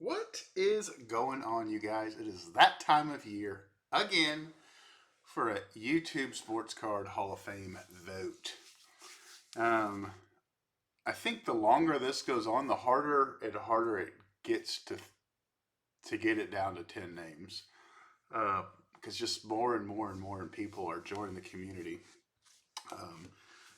What is going on, you guys? It is that time of year again for a YouTube Sports Card Hall of Fame vote. Um, I think the longer this goes on, the harder it gets to get it down to 10 names, because just more and more and more people are joining the community. Um,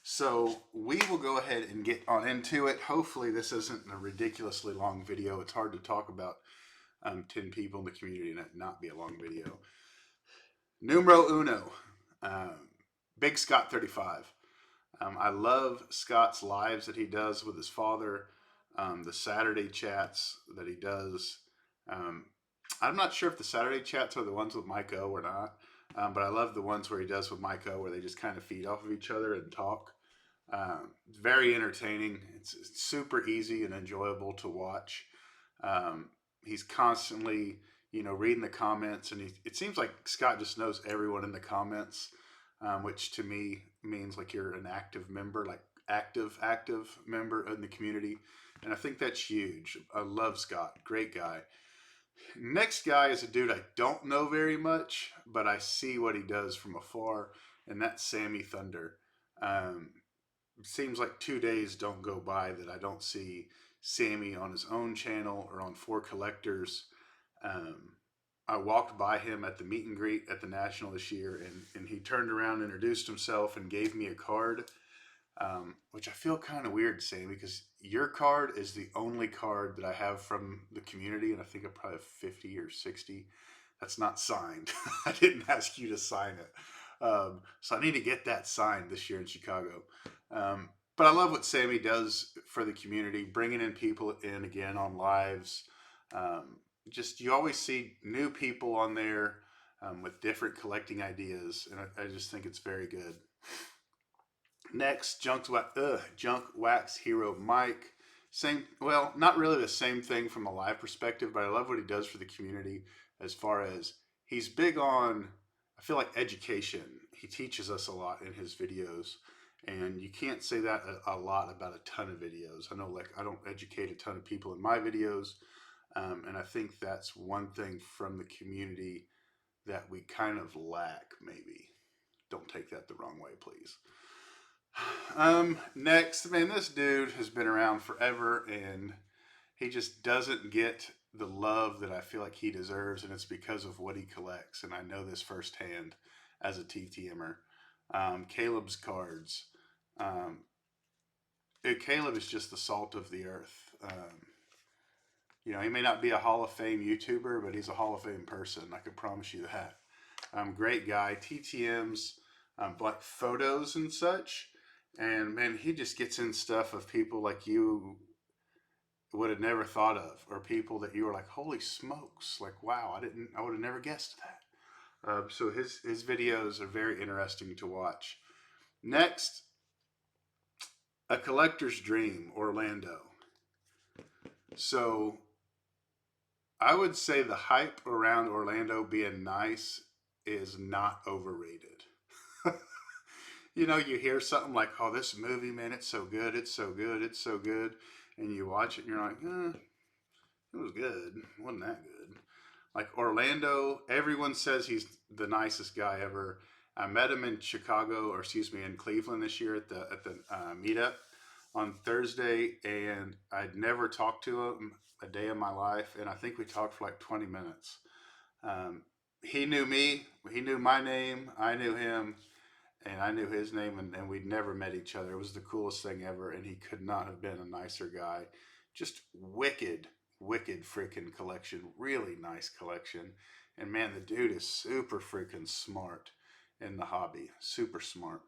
so we will go ahead and get on into it. Hopefully, this isn't a ridiculously long video. It's hard to talk about 10 people in the community and it not be a long video. Numero uno, Big Scott 35. I love Scott's lives that he does with his father, the Saturday chats that he does. Um, I'm not sure if the Saturday chats are the ones with Mike O or not, but I love the ones where he does with Mike O where they just kind of feed off of each other and talk. Very entertaining. It's super easy and enjoyable to watch. Um, he's constantly, reading the comments, and it seems like Scott just knows everyone in the comments, which to me means like you're an active member, like active member in the community, and I think that's huge. I love Scott, great guy. Next guy is a dude I don't know very much, but I see what he does from afar, and that's Sammy Thunder. Um, Seems like 2 days don't go by that I don't see Sammy on his own channel or on For Collectors. Um, I walked by him at the meet and greet at the National this year, and he turned around, introduced himself, and gave me a card, which I feel kind of weird saying because your card is the only card that I have from the community, and I think I probably have 50 or 60 that's not signed. I didn't ask you to sign it. So I need to get that signed this year in Chicago. But I love what Sammy does for the community, bringing in people in again on lives. Um, just you always see new people on there with different collecting ideas, and I just think it's very good. Next, Junk Wax Hero Mike. Same, well, not really the same thing from a live perspective, but I love what he does for the community as far as he's big on, I feel like education. He teaches us a lot in his videos, and you can't say that a lot about a ton of videos. I know, like, I don't educate a ton of people in my videos, and I think that's one thing from the community that we kind of lack, maybe. Don't take that the wrong way, please. Next, man, this dude has been around forever and he just doesn't get the love that I feel like he deserves, and it's because of what he collects. And I know this firsthand as a TTMer. Caleb's cards. Um, Caleb is just the salt of the earth. He may not be a Hall of Fame YouTuber, but he's a Hall of Fame person. I can promise you that. Great guy. TTMs, like photos and such. And man, he just gets in stuff of people like you would have never thought of, or people that you were like, holy smokes, like wow, I would have never guessed that. So his videos are very interesting to watch. Next, a collector's dream, Orlando. So I would say the hype around Orlando being nice is not overrated. You hear something like, "Oh, this movie, man, it's so good, it's so good, it's so good," and you watch it, and you're like, "It was good, it wasn't that good." Like Orlando, everyone says he's the nicest guy ever. I met him in Chicago, or excuse me, in Cleveland this year at the meetup on Thursday, and I'd never talked to him a day in my life, and I think we talked for like 20 minutes. Um, he knew me, he knew my name, I knew him, and I knew his name, and we'd never met each other. It was the coolest thing ever, and he could not have been a nicer guy. Just wicked freaking collection. Really nice collection. And man, the dude is super freaking smart in the hobby. Super smart.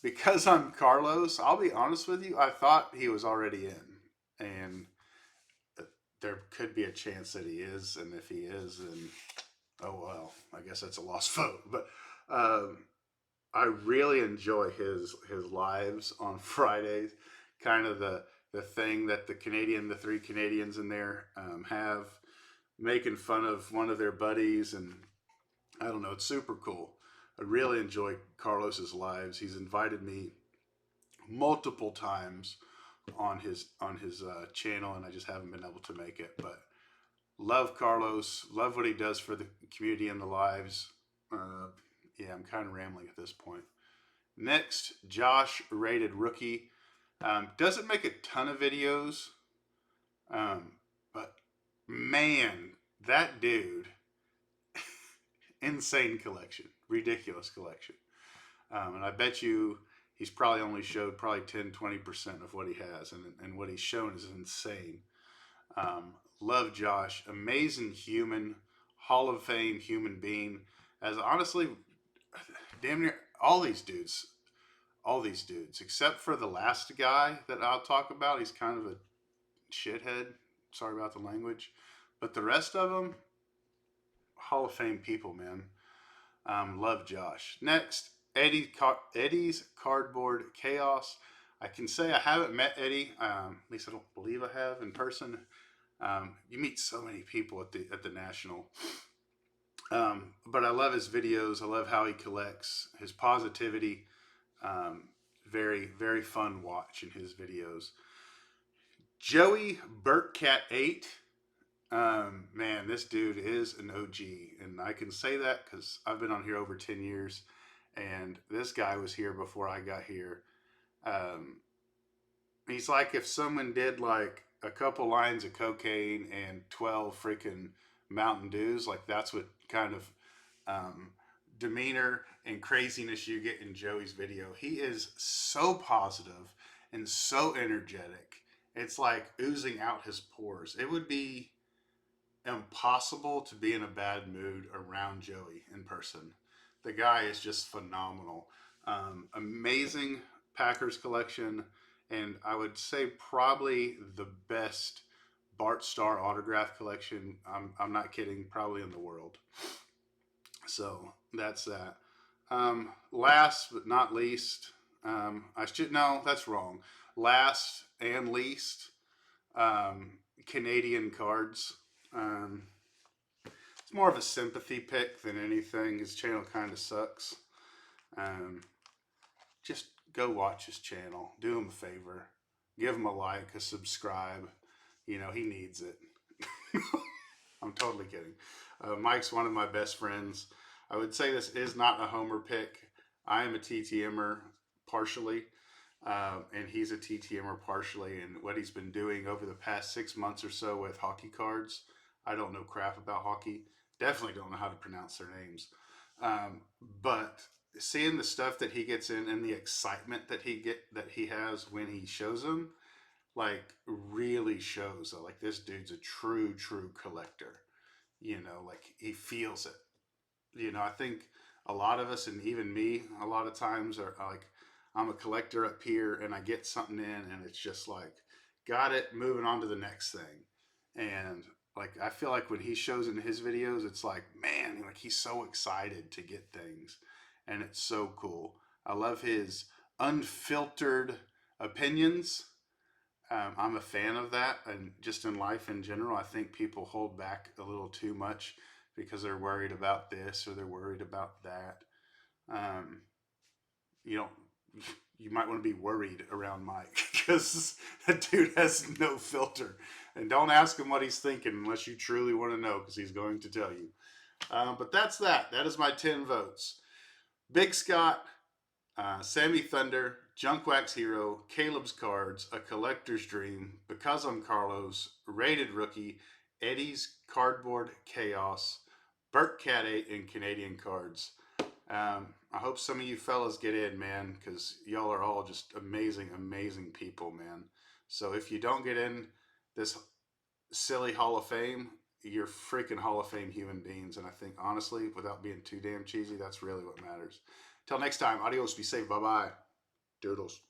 Because I'm Carlos, I'll be honest with you, I thought he was already in. And there could be a chance that he is, and if he is, then oh well, I guess that's a lost vote. But um, I really enjoy his lives on Fridays. Kind of the thing that the three Canadians in there have, making fun of one of their buddies, and I don't know, it's super cool. I really enjoy Carlos's lives. He's invited me multiple times on his channel, and I just haven't been able to make it. But love Carlos, love what he does for the community and the lives. Uh, yeah, I'm kind of rambling at this point. Next, Josh, rated rookie. Doesn't make a ton of videos, um, but man, that dude, insane collection, ridiculous collection. And I bet you he's probably only showed probably 10, 20% of what he has, and what he's shown is insane. Love Josh, amazing human, Hall of Fame human being. As honestly, damn near all these dudes, except for the last guy that I'll talk about. He's kind of a shithead. Sorry about the language, but the rest of them, Hall of Fame people, man. Love Josh. Next, Eddy's Cardboard Chaos. I can say I haven't met Eddy. At least I don't believe I have in person. You meet so many people at the national. But I love his videos. I love how he collects, his positivity. Very, very fun watch in his videos. Joey Burtcat 8. Man, this dude is an OG, and I can say that because I've been on here over 10 years, and this guy was here before I got here. Um, he's like if someone did like a couple lines of cocaine and 12 freaking Mountain Dews, like that's what kind of um, demeanor and craziness you get in Joey's video. He is so positive and so energetic. It's like oozing out his pores. It would be impossible to be in a bad mood around Joey in person. The guy is just phenomenal. Amazing Packers collection, and I would say probably the best Bart Starr autograph collection. I'm not kidding, probably in the world. So that's that. Last but not least, I should no, that's wrong. Last and least, Canadian cards. It's more of a sympathy pick than anything. His channel kind of sucks. Um, just go watch his channel. Do him a favor. Give him a like, a subscribe. You know, he needs it. I'm totally kidding. Mike's one of my best friends. I would say this is not a homer pick. I am a TTMer partially, and he's a TTMer partially. And what he's been doing over the past 6 months or so with hockey cards, I don't know crap about hockey. Definitely don't know how to pronounce their names. Um, but seeing the stuff that he gets in and the excitement that he has when he shows them, like really shows that like this dude's a true collector. You know, like he feels it. You know, I think a lot of us, and even me, a lot of times are like, I'm a collector up here and I get something in and it's just like, got it, moving on to the next thing. And like, I feel like when he shows in his videos, it's like, man, like he's so excited to get things. And it's so cool. I love his unfiltered opinions. I'm a fan of that. And just in life in general, I think people hold back a little too much because they're worried about this or they're worried about that. Um, you know, you might want to be worried around Mike because that dude has no filter. And don't ask him what he's thinking unless you truly want to know because he's going to tell you. But that's that. That is my 10 votes. Big Scott, Sammy Thunder, Junk Wax Hero, Caleb's Cards, A Collector's Dream, Because I'm Carlos, Rated Rookie, Eddy's Cardboard Chaos, Burt Cat 8, and Canadian Cards. I hope some of you fellas get in, man, because y'all are all just amazing people, man. So if you don't get in this silly Hall of Fame, you're freaking Hall of Fame human beings. And I think, honestly, without being too damn cheesy, that's really what matters. Till next time, adios, be safe, bye-bye. Doodles.